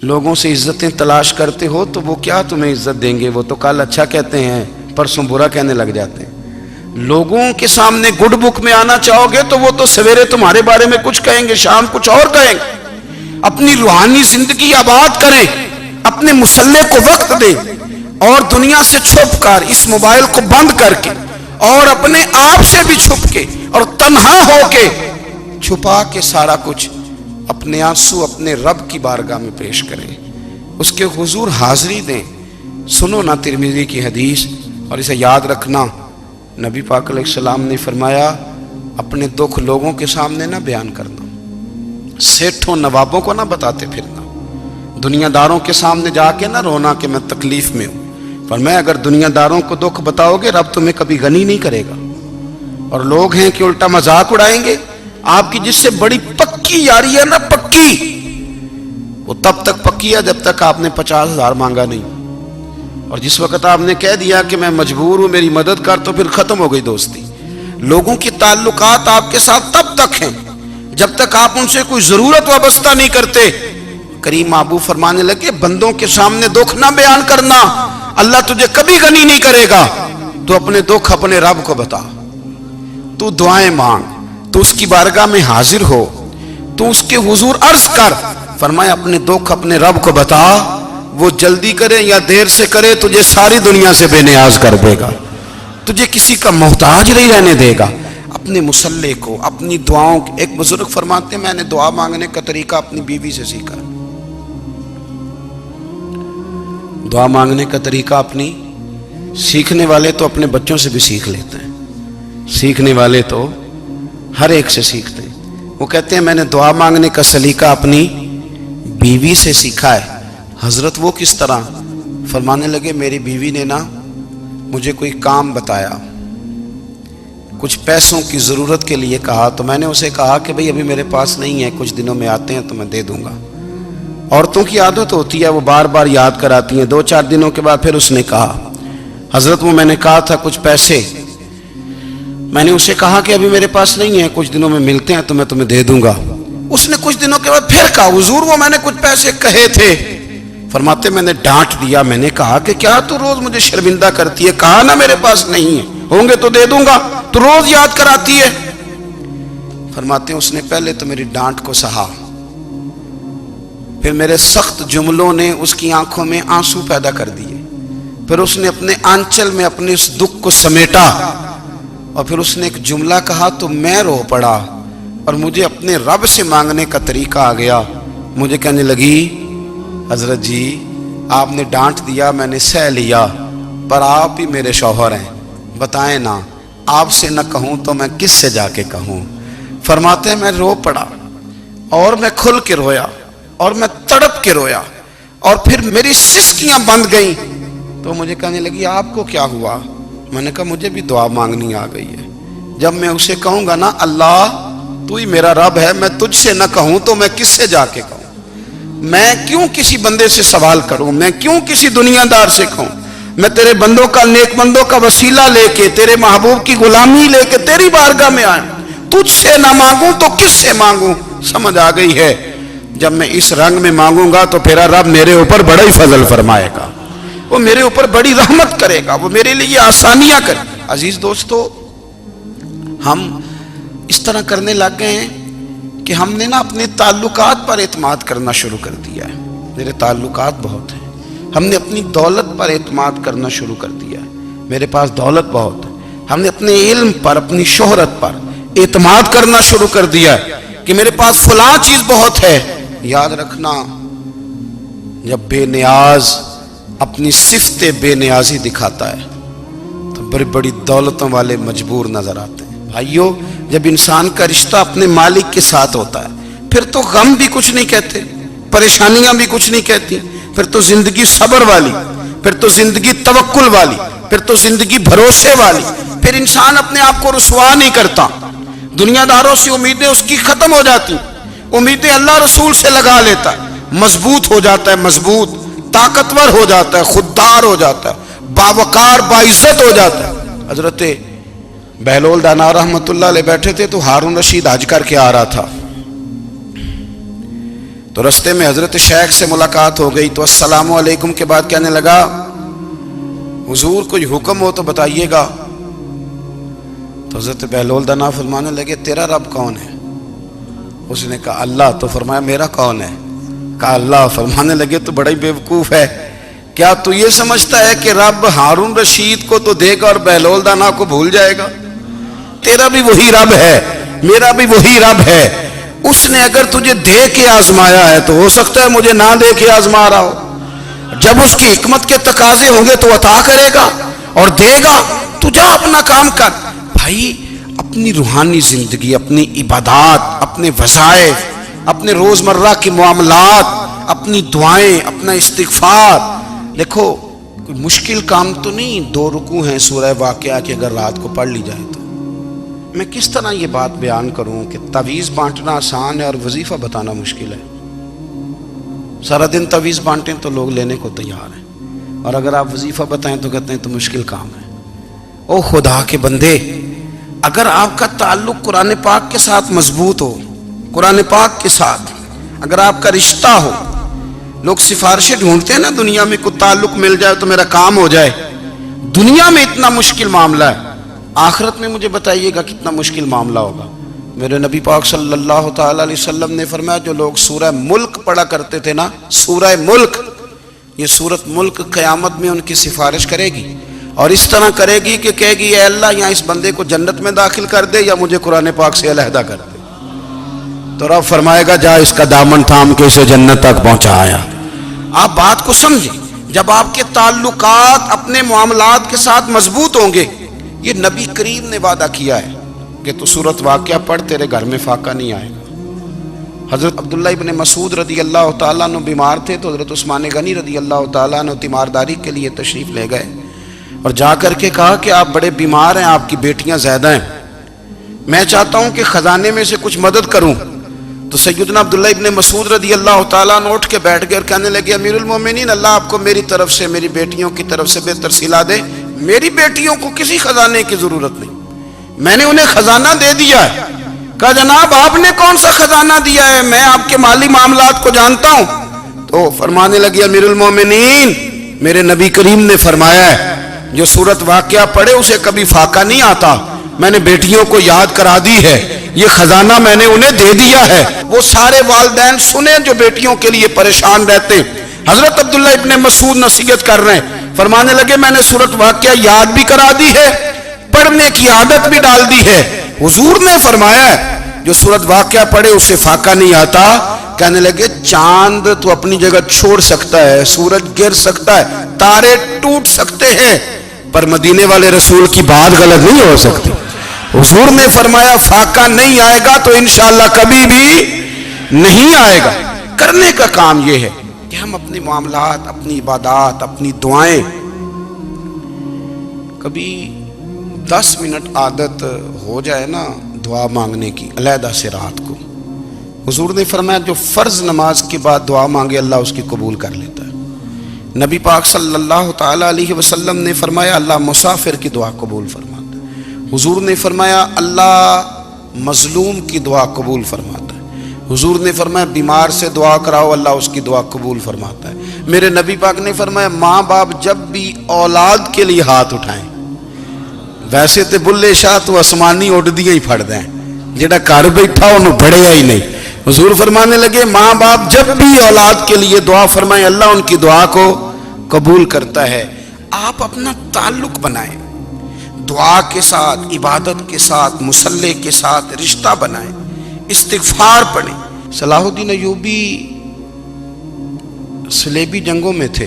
لوگوں سے عزتیں تلاش کرتے ہو تو وہ کیا تمہیں عزت دیں گے؟ وہ تو کل اچھا کہتے ہیں، پرسوں برا کہنے لگ جاتے ہیں۔ لوگوں کے سامنے گڈ بک میں آنا چاہو گے تو وہ تو سویرے تمہارے بارے میں کچھ کہیں گے، شام کچھ اور کہیں گے۔ اپنی روحانی زندگی آباد کریں، اپنے مسلح کو وقت دیں، اور دنیا سے چھپ کر اس موبائل کو بند کر کے اور اپنے آپ سے بھی چھپ کے اور تنہا ہو کے چھپا کے سارا کچھ اپنے آنسو اپنے رب کی بارگاہ میں پیش کریں، اس کے حضور حاضری دیں۔ سنو نا ترمذی کی حدیث، اور اسے یاد رکھنا، نبی پاک علیہ السلام نے فرمایا اپنے دکھ لوگوں کے سامنے نہ بیان کرنا، سیٹھوں نوابوں کو نہ بتاتے پھرنا، دنیا داروں کے سامنے جا کے نہ رونا کہ میں تکلیف میں ہوں۔ فرمایا اگر دنیا داروں کو دکھ بتاؤ گے رب تمہیں کبھی غنی نہیں کرے گا۔ اور لوگ ہیں کہ الٹا مذاق اڑائیں گے آپ کی، جس سے بڑی پکی یاری ہے نا، پکی، وہ تب تک پکی ہے جب تک آپ نے 50,000 مانگا نہیں، اور جس وقت آپ نے کہہ دیا کہ میں مجبور ہوں میری مدد کر، تو پھر ختم ہو گئی دوستی۔ لوگوں کے تعلقات آپ کے ساتھ تب تک ہیں جب تک آپ ان سے کوئی ضرورت وابستہ نہیں کرتے۔ کریم محبوب فرمانے لگے بندوں کے سامنے دکھ نہ بیان کرنا، اللہ تجھے کبھی غنی نہیں کرے گا۔ تو اپنے دکھ اپنے رب کو بتا، تو دعائیں مانگ، تو اس کی بارگاہ میں حاضر ہو، تو اس کے حضور عرض کر۔ فرمایا اپنے دکھ اپنے رب کو بتا، وہ جلدی کرے یا دیر سے کرے تجھے ساری دنیا سے بے نیاز کر دے گا، تجھے کسی کا محتاج نہیں رہنے دے گا۔ اپنے مسلح کو، اپنی دعاؤں، ایک بزرگ فرماتے ہیں میں نے دعا مانگنے کا طریقہ اپنی بیوی سے سیکھا، دعا مانگنے کا طریقہ اپنی، سیکھنے والے تو اپنے بچوں سے بھی سیکھ لیتے ہیں، سیکھنے والے تو ہر ایک سے سیکھتے ہیں۔ وہ کہتے ہیں میں نے دعا مانگنے کا سلیقہ اپنی بیوی سے سیکھا ہے۔ حضرت وہ کس طرح؟ فرمانے لگے میری بیوی نے نا مجھے کوئی کام بتایا، کچھ پیسوں کی ضرورت کے لیے کہا، تو میں نے اسے کہا کہ بھئی ابھی میرے پاس نہیں ہے، کچھ دنوں میں آتے ہیں تو میں دے دوں گا۔ عورتوں کی عادت ہوتی ہے وہ بار بار یاد کراتی ہیں، 2-4 دنوں کے بعد پھر اس نے کہا حضرت وہ میں نے کہا تھا کچھ پیسے، میں نے اسے کہا کہ ابھی میرے پاس نہیں ہے، کچھ دنوں میں ملتے ہیں تو میں تمہیں دے دوں گا۔ اس نے کچھ دنوں کے بعد پھر کہا حضور وہ میں نے کچھ پیسے کہے تھے۔ فرماتے میں نے ڈانٹ دیا، میں نے کہا کہ کیا تو روز مجھے شرمندہ کرتی ہے، کہا نا میرے پاس نہیں ہے، ہوں گے تو دے دوں گا، تو روز یاد کراتی ہے۔ فرماتے ہیں اس نے پہلے تو میری ڈانٹ کو سہا، پھر میرے سخت جملوں نے اس کی آنکھوں میں آنسو پیدا کر دیے، پھر اس نے اپنے آنچل میں اپنے اس دکھ کو سمیٹا، اور پھر اس نے ایک جملہ کہا تو میں رو پڑا، اور مجھے اپنے رب سے مانگنے کا طریقہ آ گیا۔ مجھے کہنے لگی حضرت جی آپ نے ڈانٹ دیا میں نے سہ لیا، پر آپ ہی میرے شوہر ہیں، بتائیں نا آپ سے نہ کہوں تو میں کس سے جا کے کہوں۔ فرماتے ہیں میں رو پڑا، اور میں کھل کے رویا، اور میں تڑپ کے رویا، اور پھر میری سسکیاں بند گئیں۔ تو مجھے کہنے لگی آپ کو کیا ہوا؟ میں نے کہا مجھے بھی دعا مانگنی آ گئی ہے، جب میں اسے کہوں گا نا اللہ تو ہی میرا رب ہے، میں تجھ سے نہ کہوں تو میں کس سے جا کے کہوں؟ میں کیوں کسی بندے سے سوال کروں؟ میں کیوں کسی دنیا دار سے کہوں؟ میں تیرے بندوں کا، نیک بندوں کا وسیلہ لے کے، تیرے محبوب کی غلامی لے کے تیری بارگاہ میں آئیں، تجھ سے نہ مانگوں تو کس سے مانگوں؟ سمجھ آ گئی ہے؟ جب میں اس رنگ میں مانگوں گا تو پھر رب میرے اوپر بڑا ہی فضل فرمائے گا، وہ میرے اوپر بڑی رحمت کرے گا، وہ میرے لیے آسانیاں کرے گا۔ عزیز دوستو، ہم اس طرح کرنے لگ گئے ہیں کہ ہم نے نا اپنے تعلقات پر اعتماد کرنا شروع کر دیا ہے۔ میرے تعلقات بہت ہیں، ہم نے اپنی دولت پر اعتماد کرنا شروع کر دیا ہے، میرے پاس دولت بہت ہے۔ ہم نے اپنے علم پر، اپنی شہرت پر اعتماد کرنا شروع کر دیا ہے کہ میرے پاس فلاں چیز بہت ہے۔ یاد رکھنا جب بے نیاز اپنی صفت بے نیازی دکھاتا ہے تو بڑی بڑی دولتوں والے مجبور نظر آتے ہیں۔ بھائیو جب انسان کا رشتہ اپنے مالک کے ساتھ ہوتا ہے پھر تو غم بھی کچھ نہیں کہتے، پریشانیاں بھی کچھ نہیں کہتی، پھر تو زندگی صبر والی، پھر تو زندگی توکل والی، پھر تو زندگی بھروسے والی، پھر انسان اپنے آپ کو رسوا نہیں کرتا۔ دنیا داروں سے امیدیں اس کی ختم ہو جاتی، امیدیں اللہ رسول سے لگا لیتا ہے، مضبوط ہو جاتا ہے، مضبوط، طاقتور ہو جاتا ہے، خوددار ہو جاتا ہے، باوقار باعزت ہو جاتا ہے۔ حضرت بہلول دانا رحمت اللہ علیہ بیٹھے تھے تو ہارون رشید حج کر کے آ رہا تھا، تو رستے میں حضرت شیخ سے ملاقات ہو گئی تو السلام علیکم کے بعد کہنے لگا حضور کوئی حکم ہو تو بتائیے گا. تو حضرت بہلول دانا فرمانے لگے تیرا رب کون ہے؟ اس نے کہا اللہ. تو فرمایا میرا کون ہے؟ کہا اللہ. فرمانے لگے تو بڑا ہی بیوقوف ہے، کیا تو یہ سمجھتا ہے کہ رب ہارون رشید کو تو دے گا اور بہلول دانا کو بھول جائے گا؟ تیرا بھی وہی رب ہے، میرا بھی وہی رب ہے. اس نے اگر تجھے دے کے آزمایا ہے تو ہو سکتا ہے مجھے نہ دے کے آزما رہا ہو. جب اس کی حکمت کے تقاضے ہوں گے تو عطا کرے گا اور دے گا. تو جا اپنا کام کر. بھائی اپنی روحانی زندگی، اپنی عبادات، اپنے وظائف، اپنے روزمرہ کے معاملات، اپنی دعائیں، اپنا استغفار. دیکھو کوئی مشکل کام تو نہیں 2 رکوع ہیں سورہ واقعہ کہ اگر رات کو پڑھ لی جائے تو. میں کس طرح یہ بات بیان کروں کہ تعویذ بانٹنا آسان ہے اور وظیفہ بتانا مشکل ہے. سارا دن تعویذ بانٹیں تو لوگ لینے کو تیار ہیں، اور اگر آپ وظیفہ بتائیں تو کہتے ہیں تو مشکل کام ہے. او خدا کے بندے، اگر آپ کا تعلق قرآن پاک کے ساتھ مضبوط ہو، قرآن پاک کے ساتھ اگر آپ کا رشتہ ہو، لوگ سفارشیں ڈھونڈتے ہیں نا دنیا میں، کوئی تعلق مل جائے تو میرا کام ہو جائے. دنیا میں اتنا مشکل معاملہ ہے، آخرت میں مجھے بتائیے گا کتنا مشکل معاملہ ہوگا. میرے نبی پاک صلی اللہ تعالی علیہ وسلم نے فرمایا جو لوگ سورہ ملک پڑھا کرتے تھے نا، سورہ ملک، یہ سورت ملک قیامت میں ان کی سفارش کرے گی، اور اس طرح کرے گی کہ کہے گی اے اللہ یہاں اس بندے کو جنت میں داخل کر دے یا مجھے قرآن پاک سے علیحدہ کر دے. تو رب فرمائے گا جا اس کا دامن تھام کے اسے جنت تک پہنچایا. آپ بات کو سمجھیں، جب آپ کے تعلقات اپنے معاملات کے ساتھ مضبوط ہوں گے. یہ نبی کریم نے وعدہ کیا ہے کہ تو سورت واقعہ پڑھ تیرے گھر میں فاقہ نہیں آئے گا. حضرت عبداللہ ابن مسعود رضی اللہ تعالیٰ عنہ بیمار تھے تو حضرت عثمان غنی رضی اللہ تعالیٰ عنہ تیمارداری کے لیے تشریف لے گئے اور جا کر کے کہا کہ آپ بڑے بیمار ہیں، آپ کی بیٹیاں زیادہ ہیں، میں چاہتا ہوں کہ خزانے میں سے کچھ مدد کروں. تو سیدنا عبداللہ ابن مسعود رضی اللہ تعالیٰ عنہ اٹھ کے بیٹھ گئے اور کہنے لگے امیر المومنین، اللہ آپ کو میری طرف سے، میری بیٹیوں کی طرف سے بہتر صلہ دے. میری بیٹیوں کو کسی خزانے کی ضرورت نہیں، میں نے انہیں خزانہ دے دیا ہے. کہا جناب آپ نے کون سا خزانہ دیا ہے، میں آپ کے مالی معاملات کو جانتا ہوں. تو فرمانے لگے امیر المومنین، میرے نبی کریم نے فرمایا ہے جو سورت واقعہ پڑھے اسے کبھی فاقہ نہیں آتا. میں نے بیٹیوں کو یاد کرا دی ہے، یہ خزانہ میں نے انہیں دے دیا ہے. وہ سارے والدین سنیں جو بیٹیوں کے لیے پریشان رہتے. حضرت عبداللہ ابن مسعود نصیحت کر رہے ہیں، فرمانے لگے میں نے سورت واقعہ یاد بھی کرا دی ہے، پڑھنے کی عادت بھی ڈال دی ہے. حضور نے فرمایا ہے جو سورت واقعہ پڑھے اسے فاقہ نہیں آتا. کہنے لگے چاند تو اپنی جگہ چھوڑ سکتا ہے، سورج گر سکتا ہے، تارے ٹوٹ سکتے ہیں، پر مدینے والے رسول کی بات غلط نہیں ہو سکتی. حضور نے فرمایا فاقہ نہیں آئے گا تو انشاءاللہ کبھی بھی نہیں آئے گا. کرنے کا کام یہ ہے کہ ہم اپنے معاملات، اپنی عبادات، اپنی دعائیں، کبھی 10 منٹ عادت ہو جائے نا دعا مانگنے کی علیحدہ سے رات کو. حضور نے فرمایا جو فرض نماز کے بعد دعا مانگے اللہ اس کی قبول کر لیتا ہے. نبی پاک صلی اللہ تعالی علیہ وسلم نے فرمایا اللہ مسافر کی دعا قبول فرماتا ہے. حضور نے فرمایا اللہ مظلوم کی دعا قبول فرماتا ہے. حضور نے فرمایا بیمار سے دعا کراؤ اللہ اس کی دعا قبول فرماتا ہے. میرے نبی پاک نے فرمایا ماں باپ جب بھی اولاد کے لیے ہاتھ اٹھائیں، ویسے تے بلے شاہ تو آسمانی اڑ دیا ہی پھڑ دیں، جڑا گھر بیٹھا انہوں بڑھیا ہی نہیں. حضور فرمانے لگے ماں باپ جب بھی اولاد کے لیے دعا فرمائیں اللہ ان کی دعا کو قبول کرتا ہے. آپ اپنا تعلق بنائیں دعا کے ساتھ، عبادت کے ساتھ، مصلی کے ساتھ رشتہ بنائیں، استغفار پڑھیں. صلاح الدین ایوبی صلیبی جنگوں میں تھے،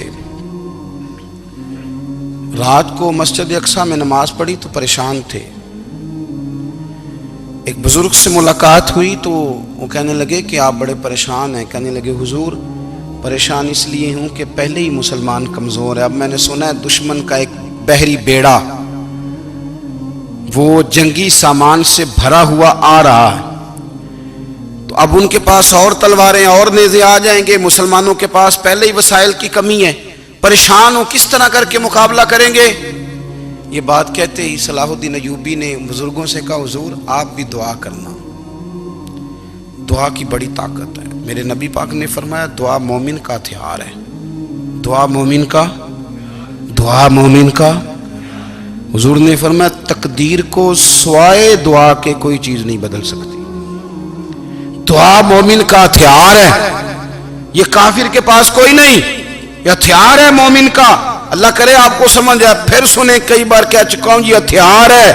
رات کو مسجد اقصیٰ میں نماز پڑھی تو پریشان تھے. ایک بزرگ سے ملاقات ہوئی تو وہ کہنے لگے کہ آپ بڑے پریشان ہیں. کہنے لگے حضور پریشان اس لیے ہوں کہ پہلے ہی مسلمان کمزور ہے، اب میں نے سنا ہے دشمن کا ایک بحری بیڑا وہ جنگی سامان سے بھرا ہوا آ رہا ہے، تو اب ان کے پاس اور تلواریں اور نیزے آ جائیں گے، مسلمانوں کے پاس پہلے ہی وسائل کی کمی ہے، پریشان ہو کس طرح کر کے مقابلہ کریں گے. یہ بات کہتے ہی صلاح الدین ایوبی نے بزرگوں سے کہا حضور آپ بھی دعا کرنا، دعا کی بڑی طاقت ہے. میرے نبی پاک نے فرمایا دعا مومن کا ہتھیار ہے، دعا مومن کا، دعا مومن کا۔ حضور نے فرمایا تقدیر کو سوائے دعا کے کوئی چیز نہیں بدل سکتی، دعا مومن کا ہتھیار ہے، یہ کافر کے پاس کوئی نہیں، یہ ہتھیار ہے مومن کا۔ اللہ کرے آپ کو سمجھ آئے، پھر سنیں، کئی بار کہہ چکا ہوں یہ ہتھیار ہے۔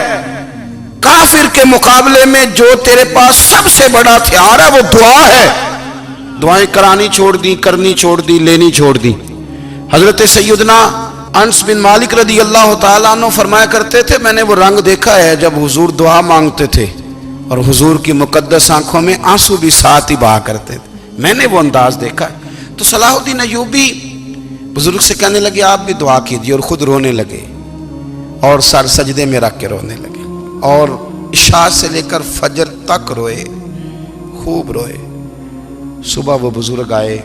کافر کے مقابلے میں جو تیرے پاس سب سے بڑا ہتھیار ہے وہ دعا ہے۔ دعائیں کرانی چھوڑ دی، کرنی چھوڑ دی، لینی چھوڑ دی۔ حضرت سیدنا انس بن مالک رضی اللہ تعالیٰ عنہ فرمایا کرتے تھے، میں نے وہ رنگ دیکھا ہے جب حضور دعا مانگتے تھے اور حضور کی مقدس آنکھوں میں آنسو بھی ساتھ ہی بہا کرتے تھے، میں نے وہ انداز دیکھا ہے۔ تو صلاح الدین ایوبی بزرگ سے کہنے لگے آپ بھی دعا کیجیے، اور خود رونے لگے اور سر سجدے میں رکھ کے رونے لگے، اور عشاء سے لے کر فجر تک روئے، خوب روئے۔ صبح وہ بزرگ آئے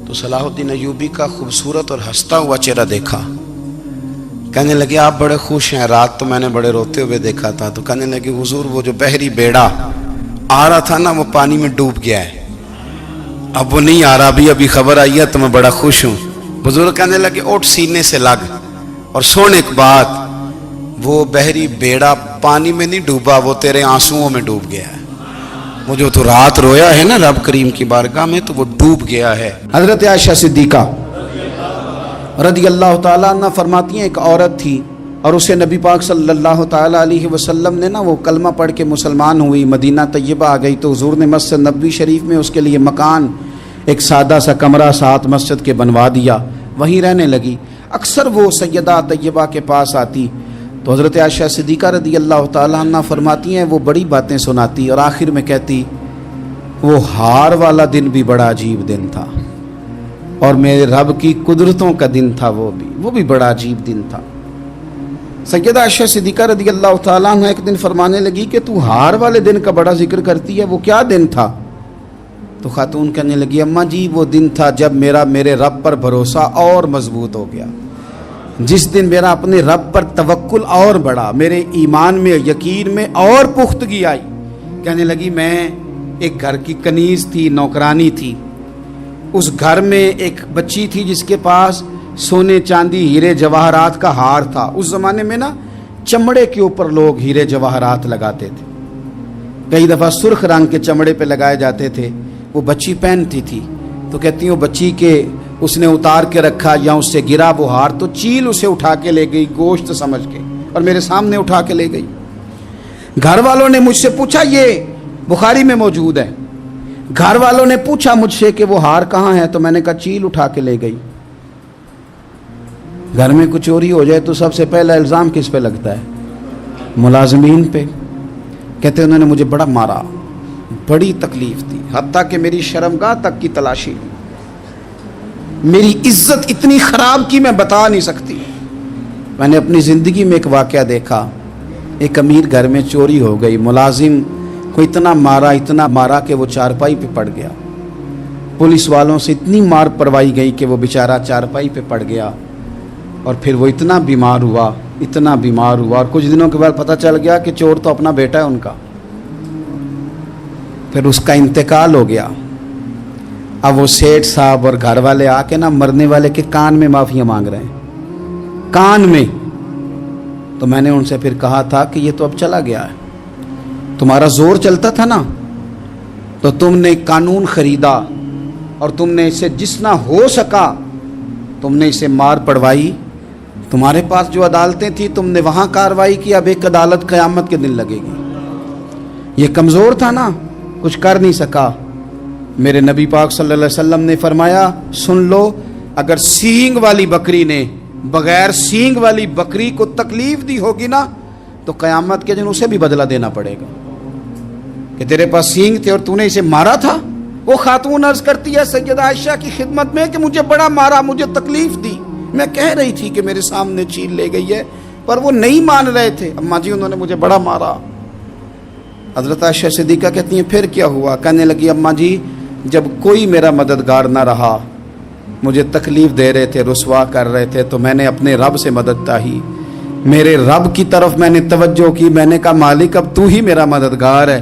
تو صلاح الدین ایوبی کا خوبصورت اور ہنستا ہوا چہرہ دیکھا، کہنے لگے آپ بڑے خوش ہیں، رات تو میں نے بڑے روتے ہوئے دیکھا تھا۔ تو کہنے لگے حضور وہ جو بحری بیڑا آ رہا تھا نا وہ پانی میں ڈوب گیا ہے، اب وہ نہیں آ رہا، ابھی خبر آئی ہے تو میں بڑا خوش ہوں۔ بزرگ کہنے لگے اٹھ سینے سے لگ اور سن ایک بات، وہ بحری بیڑا پانی میں نہیں ڈوبا، وہ تیرے آنسوؤں میں ڈوب گیا ہے۔ وہ جو تو رات رویا ہے نا رب کریم کی بارگاہ میں تو وہ ڈوب گیا ہے۔ حضرت عائشہ صدیقہ رضی اللہ تعالیٰ عنہ فرماتی ہیں ایک عورت تھی اور اسے نبی پاک صلی اللہ تعالیٰ علیہ وسلم نے نا وہ کلمہ پڑھ کے مسلمان ہوئی، مدینہ طیبہ آ گئی تو حضور نے مسجد نبوی شریف میں اس کے لیے مکان، ایک سادہ سا کمرہ ساتھ مسجد کے بنوا دیا، وہیں رہنے لگی۔ اکثر وہ سیدہ طیبہ کے پاس آتی تو حضرت عائشہ صدیقہ رضی اللہ تعالیٰ عنہ فرماتی ہیں وہ بڑی باتیں سناتی اور آخر میں کہتی وہ ہار والا دن بھی بڑا عجیب دن تھا اور میرے رب کی قدرتوں کا دن تھا، وہ بھی بڑا عجیب دن تھا۔ سیدہ عائشہ صدیقہ رضی اللہ تعالیٰ عنہ ایک دن فرمانے لگی کہ تو ہار والے دن کا بڑا ذکر کرتی ہے، وہ کیا دن تھا؟ تو خاتون کہنے لگی اماں جی وہ دن تھا جب میرے رب پر بھروسہ اور مضبوط ہو گیا، جس دن میرا اپنے رب پر توکل اور بڑھا، میرے ایمان میں یقین میں اور پختگی آئی۔ کہنے لگی میں ایک گھر کی کنیز تھی، نوکرانی تھی، اس گھر میں ایک بچی تھی جس کے پاس سونے چاندی ہیرے جواہرات کا ہار تھا۔ اس زمانے میں نا چمڑے کے اوپر لوگ ہیرے جواہرات لگاتے تھے، کئی دفعہ سرخ رنگ کے چمڑے پہ لگائے جاتے تھے، وہ بچی پہنتی تھی۔ تو کہتی ہیں وہ بچی کے اس نے اتار کے رکھا یا اس سے گرا وہ ہار تو چیل اسے اٹھا کے لے گئی گوشت سمجھ کے اور میرے سامنے اٹھا کے لے گئی۔ گھر والوں نے مجھ سے پوچھا، یہ بخاری میں موجود ہے، گھر والوں نے پوچھا مجھ سے کہ وہ ہار کہاں ہے تو میں نے کہا چیل اٹھا کے لے گئی۔ گھر میں کچھ چوری ہو جائے تو سب سے پہلا الزام کس پہ لگتا ہے؟ ملازمین پہ۔ کہتے انہوں نے مجھے بڑا مارا، بڑی تکلیف تھی، حتیٰ کہ میری شرمگاہ تک کی تلاشی، میری عزت اتنی خراب کی میں بتا نہیں سکتی۔ میں نے اپنی زندگی میں ایک واقعہ دیکھا، ایک امیر گھر میں چوری ہو گئی، ملازم کو اتنا مارا کہ وہ چارپائی پہ پڑ گیا، پولیس والوں سے اتنی مار پڑوائی گئی کہ وہ بیچارہ چارپائی پہ پڑ گیا، اور پھر وہ اتنا بیمار ہوا اور کچھ دنوں کے بعد پتہ چل گیا کہ چور تو اپنا بیٹا ہے ان کا، پھر اس کا انتقال ہو گیا۔ اب وہ سیٹھ صاحب اور گھر والے آ کے نا مرنے والے کے کان میں معافیاں مانگ رہے ہیں، کان میں۔ تو میں نے ان سے پھر کہا تھا کہ یہ تو اب چلا گیا ہے، تمہارا زور چلتا تھا نا تو تم نے قانون خریدا اور تم نے اسے جتنا ہو سکا تم نے اسے مار پڑوائی، تمہارے پاس جو عدالتیں تھیں تم نے وہاں کارروائی کی، اب ایک عدالت قیامت کے دن لگے گی۔ یہ کمزور تھا نا، کچھ کر نہیں سکا۔ میرے نبی پاک صلی اللہ علیہ وسلم نے فرمایا سن لو، اگر سینگ والی بکری نے بغیر سینگ والی بکری کو تکلیف دی ہوگی نا تو قیامت کے دن اسے بھی بدلہ دینا پڑے گا کہ تیرے پاس سینگ تھے اور تو نے اسے مارا تھا۔ وہ خاتون عرض کرتی ہے سیدہ عائشہ کی خدمت میں کہ مجھے بڑا مارا، مجھے تکلیف دی، میں کہہ رہی تھی کہ میرے سامنے چیل لے گئی ہے پر وہ نہیں مان رہے تھے، اماں جی انہوں نے مجھے بڑا مارا۔ حضرت عائشہ صدیقہ کہتی ہیں پھر کیا ہوا؟ کہنے لگی اماں جی جب کوئی میرا مددگار نہ رہا، مجھے تکلیف دے رہے تھے، رسوا کر رہے تھے، تو میں نے اپنے رب سے مدد چاہی، میرے رب کی طرف میں نے توجہ کی، میں نے کہا مالک اب تو ہی میرا مددگار ہے،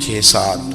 6-7,